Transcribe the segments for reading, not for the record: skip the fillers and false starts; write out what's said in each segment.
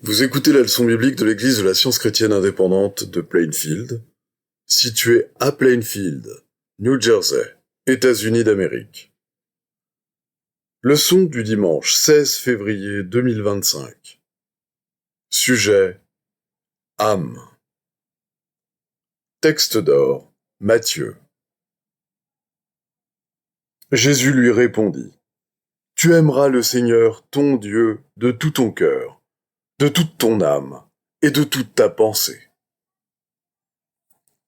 Vous écoutez la leçon biblique de l'Église de la Science chrétienne indépendante de Plainfield, située à Plainfield, New Jersey, États-Unis d'Amérique. Leçon du dimanche 16 février 2025. Sujet: âme. Texte d'or, Matthieu. Jésus lui répondit: Tu aimeras le Seigneur ton Dieu de tout ton cœur, de toute ton âme et de toute ta pensée.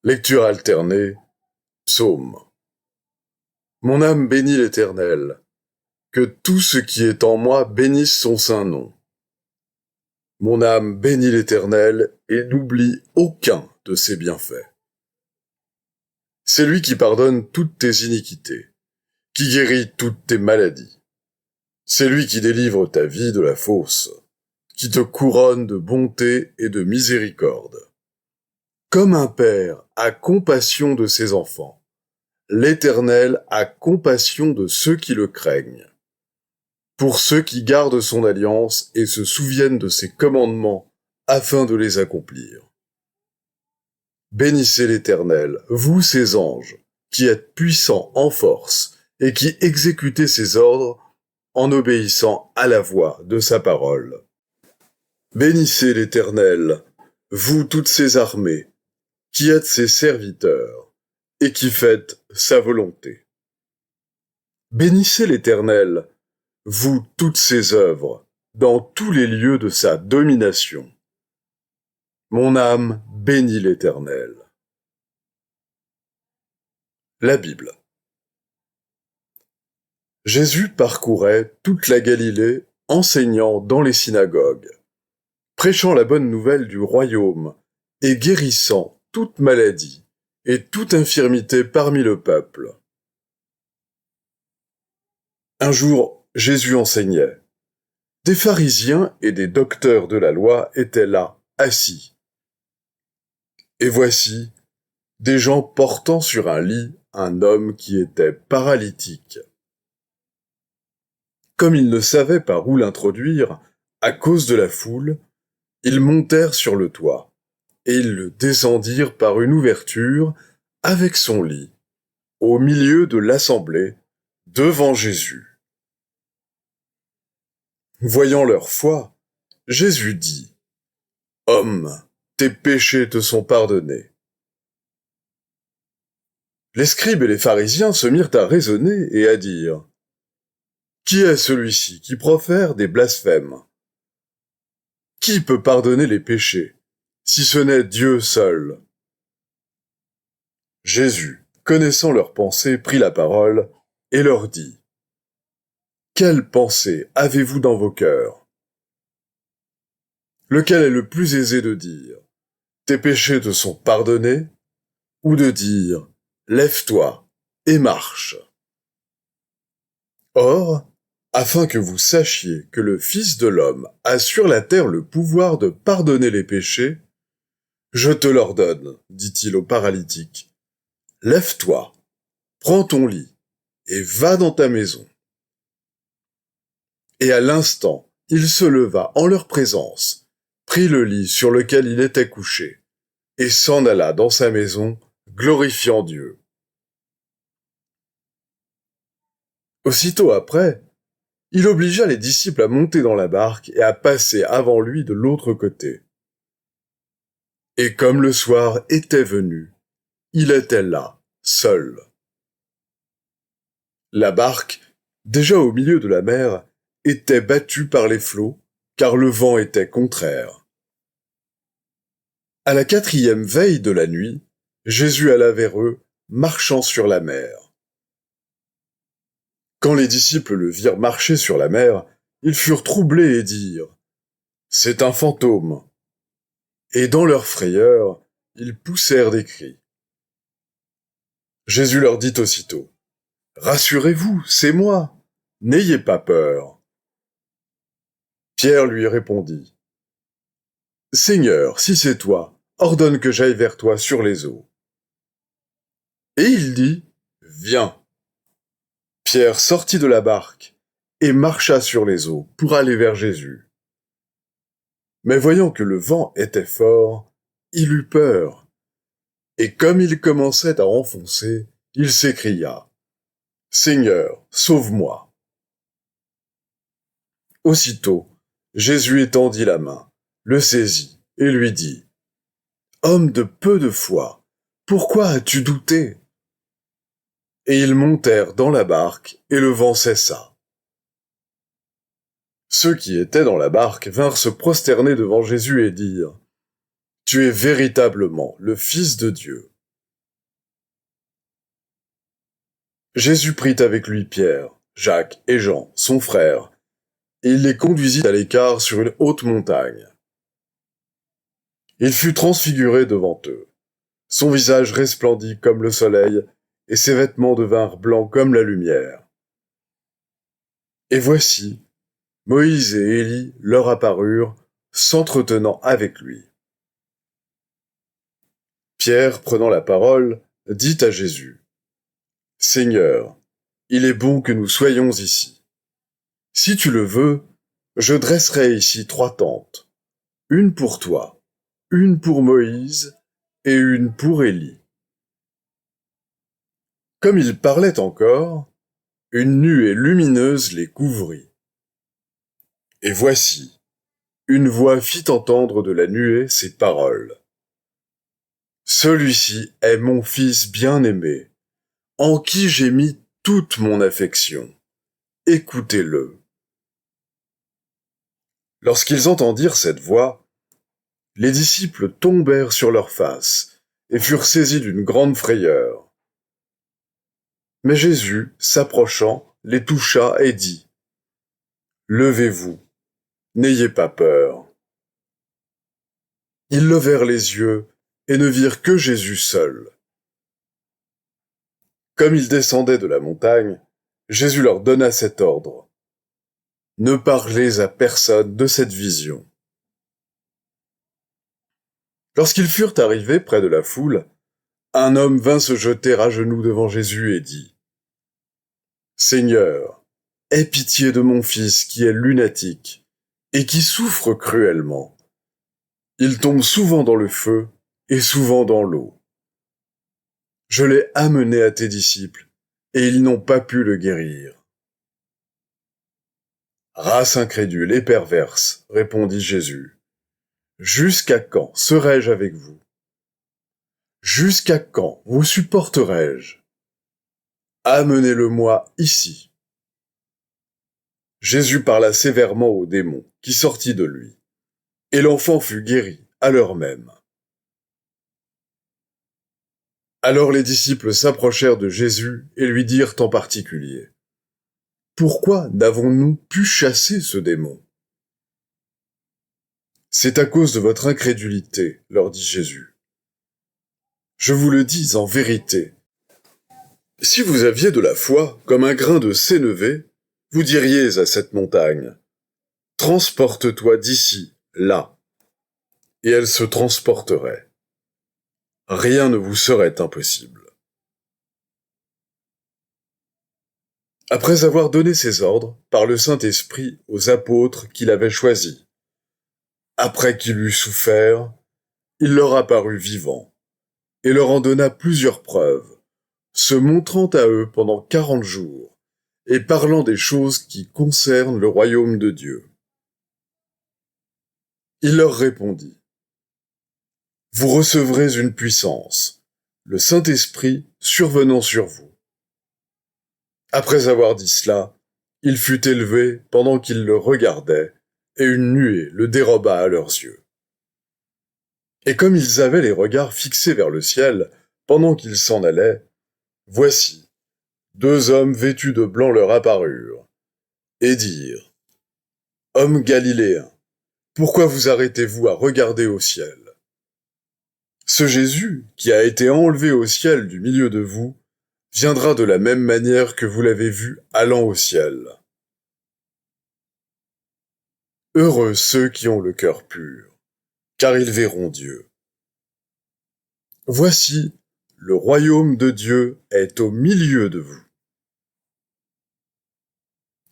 Lecture alternée, Psaume. Mon âme bénit l'Éternel, que tout ce qui est en moi bénisse son saint nom. Mon âme bénit l'Éternel et n'oublie aucun de ses bienfaits. C'est lui qui pardonne toutes tes iniquités, qui guérit toutes tes maladies. C'est lui qui délivre ta vie de la fosse, qui te couronne de bonté et de miséricorde. Comme un père a compassion de ses enfants, l'Éternel a compassion de ceux qui le craignent. Pour ceux qui gardent son alliance et se souviennent de ses commandements afin de les accomplir. Bénissez l'Éternel, vous ses anges, qui êtes puissants en force et qui exécutez ses ordres en obéissant à la voix de sa parole. Bénissez l'Éternel, vous toutes ses armées, qui êtes ses serviteurs et qui faites sa volonté. Bénissez l'Éternel, vous toutes ses œuvres, dans tous les lieux de sa domination. Mon âme bénit l'Éternel. La Bible. Jésus parcourait toute la Galilée, enseignant dans les synagogues, prêchant la bonne nouvelle du royaume et guérissant toute maladie et toute infirmité parmi le peuple. Un jour, Jésus enseignait. Des pharisiens et des docteurs de la loi étaient là, assis. Et voici, des gens portant sur un lit un homme qui était paralytique. Comme ils ne savaient par où l'introduire, à cause de la foule, ils montèrent sur le toit, et ils le descendirent par une ouverture, avec son lit, au milieu de l'assemblée, devant Jésus. Voyant leur foi, Jésus dit: « Homme, tes péchés te sont pardonnés. » Les scribes et les pharisiens se mirent à raisonner et à dire: « Qui est celui-ci qui profère des blasphèmes? Qui peut pardonner les péchés, si ce n'est Dieu seul? » Jésus, connaissant leurs pensées, prit la parole et leur dit: « Quelle pensée avez-vous dans vos cœurs? Lequel est le plus aisé de dire: « Tes péchés te sont pardonnés » ou de dire: « Lève-toi et marche » ? Or, afin que vous sachiez que le Fils de l'homme a sur la terre le pouvoir de pardonner les péchés, je te l'ordonne, dit-il au paralytique, lève-toi, prends ton lit, et va dans ta maison. Et à l'instant, il se leva en leur présence, prit le lit sur lequel il était couché, et s'en alla dans sa maison, glorifiant Dieu. Aussitôt après, il obligea les disciples à monter dans la barque et à passer avant lui de l'autre côté. Et comme le soir était venu, il était là, seul. La barque, déjà au milieu de la mer, était battue par les flots, car le vent était contraire. À la 4e veille de la nuit, Jésus alla vers eux, marchant sur la mer. Quand les disciples le virent marcher sur la mer, ils furent troublés et dirent: « C'est un fantôme !» Et dans leur frayeur, ils poussèrent des cris. Jésus leur dit aussitôt: « Rassurez-vous, c'est moi, n'ayez pas peur. » Pierre lui répondit: « Seigneur, si c'est toi, ordonne que j'aille vers toi sur les eaux. » Et il dit: « Viens. » Pierre sortit de la barque et marcha sur les eaux pour aller vers Jésus. Mais voyant que le vent était fort, il eut peur, et comme il commençait à enfoncer, il s'écria : « Seigneur, sauve-moi !» Aussitôt, Jésus étendit la main, le saisit, et lui dit : « Homme de peu de foi, pourquoi as-tu douté ? » Et ils montèrent dans la barque, et le vent cessa. Ceux qui étaient dans la barque vinrent se prosterner devant Jésus et dirent : « Tu es véritablement le Fils de Dieu. » Jésus prit avec lui Pierre, Jacques et Jean, son frère, et il les conduisit à l'écart sur une haute montagne. Il fut transfiguré devant eux. Son visage resplendit comme le soleil, et ses vêtements devinrent blancs comme la lumière. Et voici, Moïse et Élie leur apparurent, s'entretenant avec lui. Pierre, prenant la parole, dit à Jésus : « Seigneur, il est bon que nous soyons ici. Si tu le veux, je dresserai ici 3 tentes, une pour toi, une pour Moïse et une pour Élie. » Comme il parlait encore, une nuée lumineuse les couvrit. Et voici, une voix fit entendre de la nuée ces paroles : « Celui-ci est mon Fils bien-aimé, en qui j'ai mis toute mon affection. Écoutez-le. » Lorsqu'ils entendirent cette voix, les disciples tombèrent sur leurs faces et furent saisis d'une grande frayeur. Mais Jésus, s'approchant, les toucha et dit : « Levez-vous, n'ayez pas peur. » Ils levèrent les yeux et ne virent que Jésus seul. Comme ils descendaient de la montagne, Jésus leur donna cet ordre : « Ne parlez à personne de cette vision. » Lorsqu'ils furent arrivés près de la foule, un homme vint se jeter à genoux devant Jésus et dit : « Seigneur, aie pitié de mon fils qui est lunatique et qui souffre cruellement. Il tombe souvent dans le feu et souvent dans l'eau. Je l'ai amené à tes disciples, et ils n'ont pas pu le guérir. » « Race incrédule et perverse, répondit Jésus, jusqu'à quand serai-je avec vous ? Jusqu'à quand vous supporterai-je ? Amenez-le-moi ici. » Jésus parla sévèrement au démon qui sortit de lui, et l'enfant fut guéri à l'heure même. Alors les disciples s'approchèrent de Jésus et lui dirent en particulier : « Pourquoi n'avons-nous pu chasser ce démon ? » « C'est à cause de votre incrédulité, leur dit Jésus. Je vous le dis en vérité. Si vous aviez de la foi comme un grain de sénévé, vous diriez à cette montagne : transporte-toi d'ici, là, et elle se transporterait. Rien ne vous serait impossible. » Après avoir donné ses ordres par le Saint-Esprit aux apôtres qu'il avait choisis, après qu'il eut souffert, il leur apparut vivant, et leur en donna plusieurs preuves, se montrant à eux pendant 40 jours, et parlant des choses qui concernent le royaume de Dieu. Il leur répondit : « Vous recevrez une puissance, le Saint-Esprit survenant sur vous. » Après avoir dit cela, il fut élevé pendant qu'ils le regardaient, et une nuée le déroba à leurs yeux. Et comme ils avaient les regards fixés vers le ciel, pendant qu'ils s'en allaient, voici, 2 hommes vêtus de blanc leur apparurent, et dirent : « Hommes galiléens, pourquoi vous arrêtez-vous à regarder au ciel ? Ce Jésus, qui a été enlevé au ciel du milieu de vous, viendra de la même manière que vous l'avez vu allant au ciel. Heureux ceux qui ont le cœur pur, car ils verront Dieu. Voici, le royaume de Dieu est au milieu de vous. »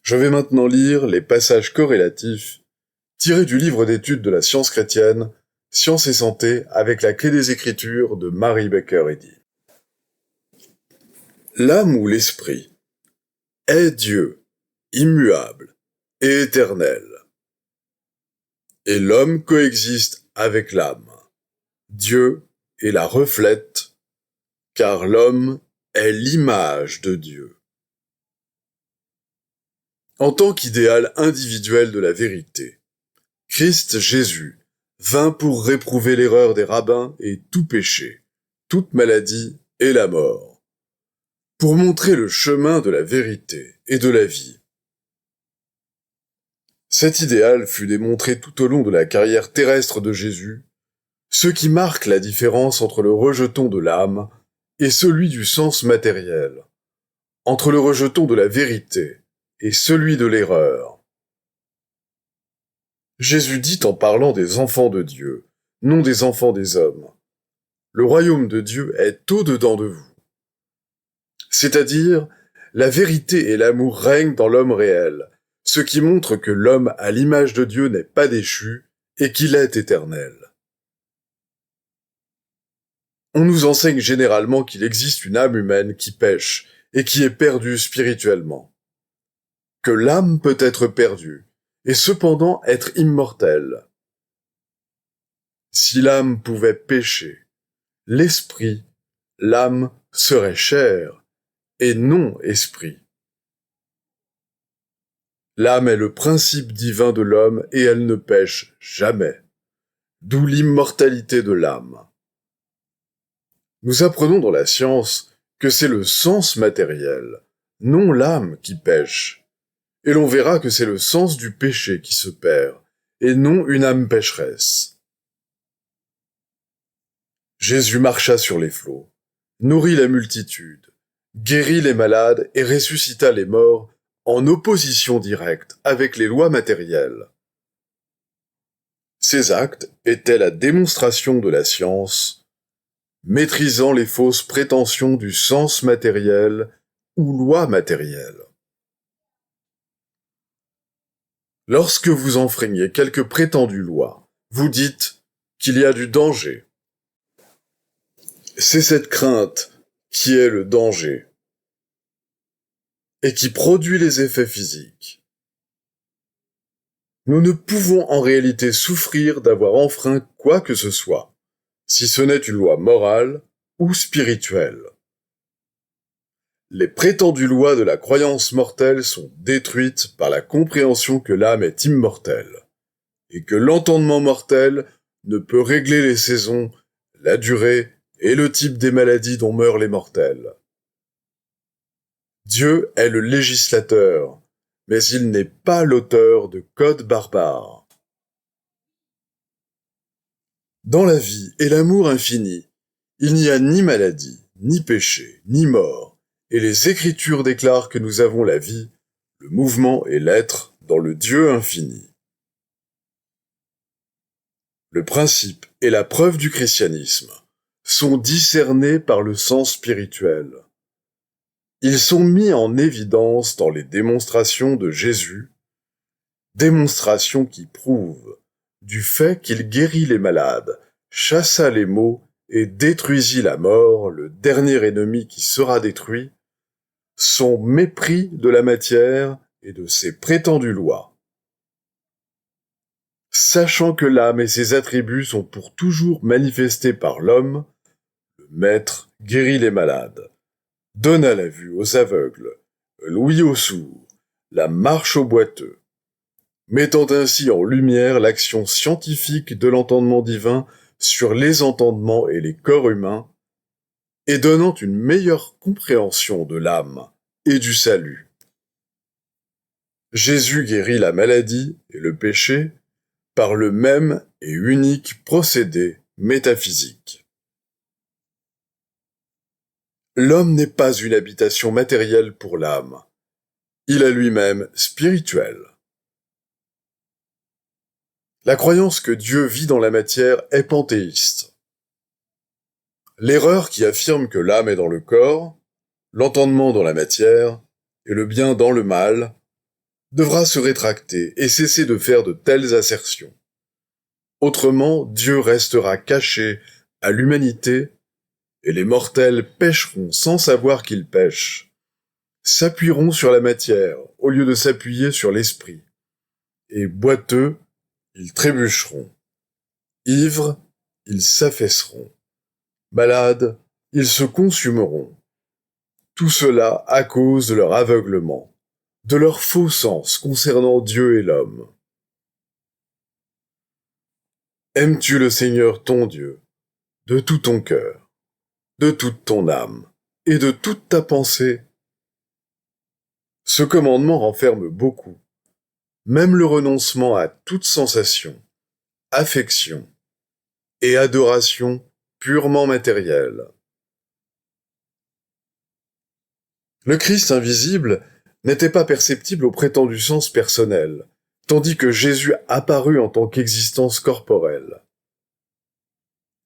Je vais maintenant lire les passages corrélatifs tiré du livre d'études de la science chrétienne, Science et santé, avec la clé des Écritures de Mary Baker Eddy. L'âme ou l'esprit est Dieu, immuable et éternel. Et l'homme coexiste avec l'âme. Dieu et la reflète, car l'homme est l'image de Dieu. En tant qu'idéal individuel de la vérité, Christ Jésus vint pour réprouver l'erreur des rabbins et tout péché, toute maladie et la mort, pour montrer le chemin de la vérité et de la vie. Cet idéal fut démontré tout au long de la carrière terrestre de Jésus, ce qui marque la différence entre le rejeton de l'âme et celui du sens matériel, entre le rejeton de la vérité et celui de l'erreur. Jésus dit en parlant des enfants de Dieu, non des enfants des hommes. Le royaume de Dieu est au-dedans de vous. C'est-à-dire, la vérité et l'amour règnent dans l'homme réel, ce qui montre que l'homme à l'image de Dieu n'est pas déchu et qu'il est éternel. On nous enseigne généralement qu'il existe une âme humaine qui pêche et qui est perdue spirituellement. Que l'âme peut être perdue et cependant être immortelle. Si l'âme pouvait pécher, l'esprit, l'âme serait chair et non esprit. L'âme est le principe divin de l'homme et elle ne pêche jamais, d'où l'immortalité de l'âme. Nous apprenons dans la science que c'est le sens matériel, non l'âme qui pêche, et l'on verra que c'est le sens du péché qui se perd, et non une âme pécheresse. Jésus marcha sur les flots, nourrit la multitude, guérit les malades et ressuscita les morts en opposition directe avec les lois matérielles. Ces actes étaient la démonstration de la science, maîtrisant les fausses prétentions du sens matériel ou loi matérielle. Lorsque vous enfreignez quelque prétendue loi, vous dites qu'il y a du danger. C'est cette crainte qui est le danger et qui produit les effets physiques. Nous ne pouvons en réalité souffrir d'avoir enfreint quoi que ce soit, si ce n'est une loi morale ou spirituelle. Les prétendues lois de la croyance mortelle sont détruites par la compréhension que l'âme est immortelle, et que l'entendement mortel ne peut régler les saisons, la durée et le type des maladies dont meurent les mortels. Dieu est le législateur, mais il n'est pas l'auteur de codes barbares. Dans la vie et l'amour infini, il n'y a ni maladie, ni péché, ni mort, et les Écritures déclarent que nous avons la vie, le mouvement et l'être dans le Dieu infini. Le principe et la preuve du christianisme sont discernés par le sens spirituel. Ils sont mis en évidence dans les démonstrations de Jésus, démonstrations qui prouvent du fait qu'il guérit les malades, chassa les maux et détruisit la mort, le dernier ennemi qui sera détruit, son mépris de la matière et de ses prétendues lois. Sachant que l'âme et ses attributs sont pour toujours manifestés par l'homme, le Maître guérit les malades, donna la vue aux aveugles, l'ouïe aux sourds, la marche aux boiteux, mettant ainsi en lumière l'action scientifique de l'entendement divin sur les entendements et les corps humains, et donnant une meilleure compréhension de l'âme et du salut. Jésus guérit la maladie et le péché par le même et unique procédé métaphysique. L'homme n'est pas une habitation matérielle pour l'âme. Il est lui-même spirituel. La croyance que Dieu vit dans la matière est panthéiste. L'erreur qui affirme que l'âme est dans le corps, l'entendement dans la matière et le bien dans le mal devra se rétracter et cesser de faire de telles assertions. Autrement, Dieu restera caché à l'humanité et les mortels pécheront sans savoir qu'ils pêchent, s'appuieront sur la matière au lieu de s'appuyer sur l'esprit, et boiteux, ils trébucheront, ivres, ils s'affaisseront, malades, ils se consumeront. Tout cela à cause de leur aveuglement, de leur faux sens concernant Dieu et l'homme. Aimes-tu le Seigneur ton Dieu, de tout ton cœur, de toute ton âme, et de toute ta pensée? Ce commandement renferme beaucoup, même le renoncement à toute sensation, affection et adoration purement matérielle. Le Christ invisible n'était pas perceptible au prétendu sens personnel, tandis que Jésus apparut en tant qu'existence corporelle.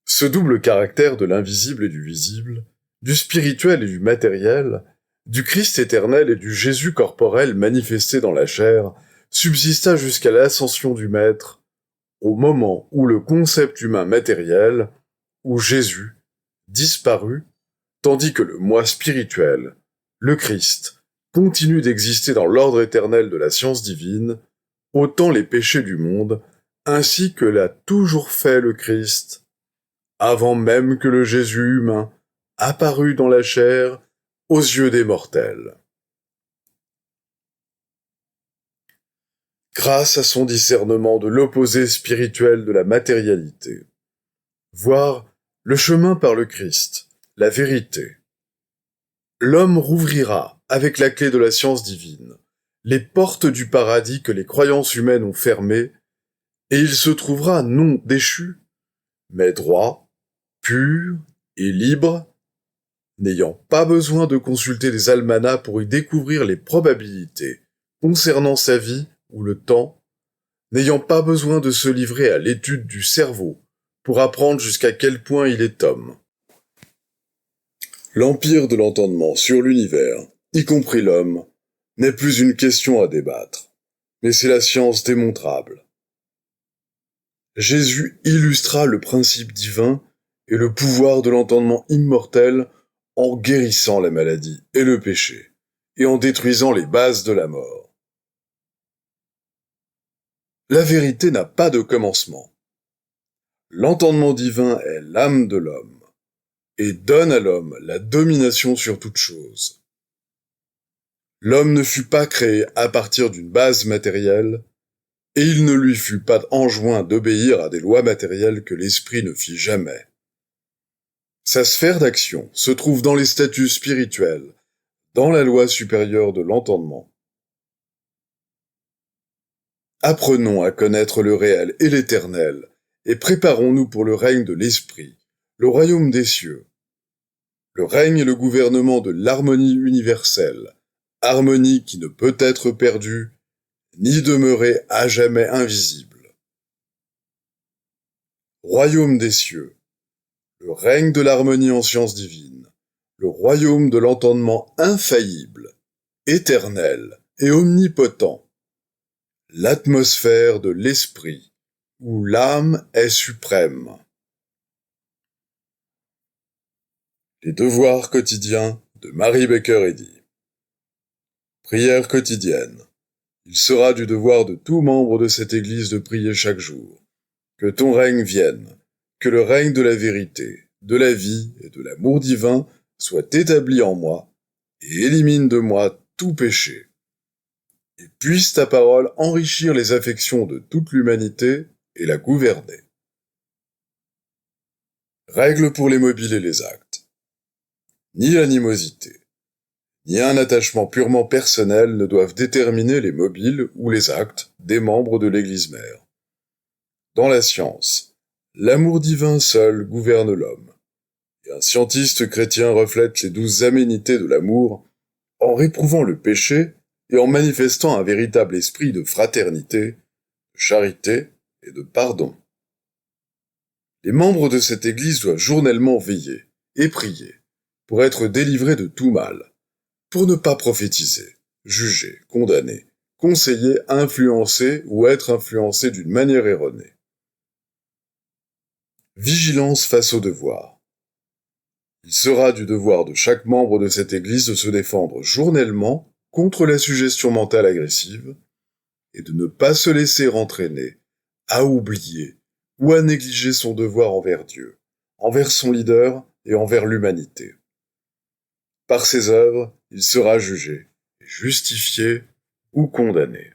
Ce double caractère de l'invisible et du visible, du spirituel et du matériel, du Christ éternel et du Jésus corporel manifesté dans la chair, subsista jusqu'à l'ascension du Maître, au moment où le concept humain matériel, où Jésus, disparut, tandis que le moi spirituel, le Christ, continue d'exister dans l'ordre éternel de la science divine, ôtant les péchés du monde, ainsi que l'a toujours fait le Christ, avant même que le Jésus humain apparût dans la chair aux yeux des mortels. Grâce à son discernement de l'opposé spirituel de la matérialité, voire le chemin par le Christ, la vérité, l'homme rouvrira, avec la clé de la science divine, les portes du paradis que les croyances humaines ont fermées, et il se trouvera non déchu, mais droit, pur et libre, n'ayant pas besoin de consulter les almanachs pour y découvrir les probabilités concernant sa vie ou le temps, n'ayant pas besoin de se livrer à l'étude du cerveau pour apprendre jusqu'à quel point il est homme. L'empire de l'entendement sur l'univers, y compris l'homme, n'est plus une question à débattre, mais c'est la science démontrable. Jésus illustra le principe divin et le pouvoir de l'entendement immortel en guérissant la maladie et le péché, et en détruisant les bases de la mort. La vérité n'a pas de commencement. L'entendement divin est l'âme de l'homme, et donne à l'homme la domination sur toute chose. L'homme ne fut pas créé à partir d'une base matérielle, et il ne lui fut pas enjoint d'obéir à des lois matérielles que l'esprit ne fit jamais. Sa sphère d'action se trouve dans les statuts spirituels, dans la loi supérieure de l'entendement. Apprenons à connaître le réel et l'éternel, et préparons-nous pour le règne de l'esprit, le royaume des cieux. Le règne et le gouvernement de l'harmonie universelle, harmonie qui ne peut être perdue, ni demeurer à jamais invisible. Royaume des cieux, le règne de l'harmonie en science divine, le royaume de l'entendement infaillible, éternel et omnipotent, l'atmosphère de l'esprit, où l'âme est suprême. Les devoirs quotidiens de Mary Baker Eddy. Prière quotidienne. Il sera du devoir de tout membre de cette Église de prier chaque jour. Que ton règne vienne, que le règne de la vérité, de la vie et de l'amour divin soit établi en moi et élimine de moi tout péché. Et puisse ta parole enrichir les affections de toute l'humanité et la gouverner. Règle pour les mobiles et les actes. Ni l'animosité, ni un attachement purement personnel ne doivent déterminer les mobiles ou les actes des membres de l'Église mère. Dans la science, l'amour divin seul gouverne l'homme, et un scientiste chrétien reflète les 12 aménités de l'amour en réprouvant le péché et en manifestant un véritable esprit de fraternité, de charité et de pardon. Les membres de cette Église doivent journellement veiller et prier pour être délivrés de tout mal, pour ne pas prophétiser, juger, condamner conseiller influencer ou être influencé d'une manière erronée. Vigilance face au devoir. Il sera du devoir de chaque membre de cette Église de se défendre journellement contre la suggestion mentale agressive et de ne pas se laisser entraîner à oublier ou à négliger son devoir envers Dieu, envers son leader et envers l'humanité. Par ses œuvres, il sera jugé, justifié ou condamné.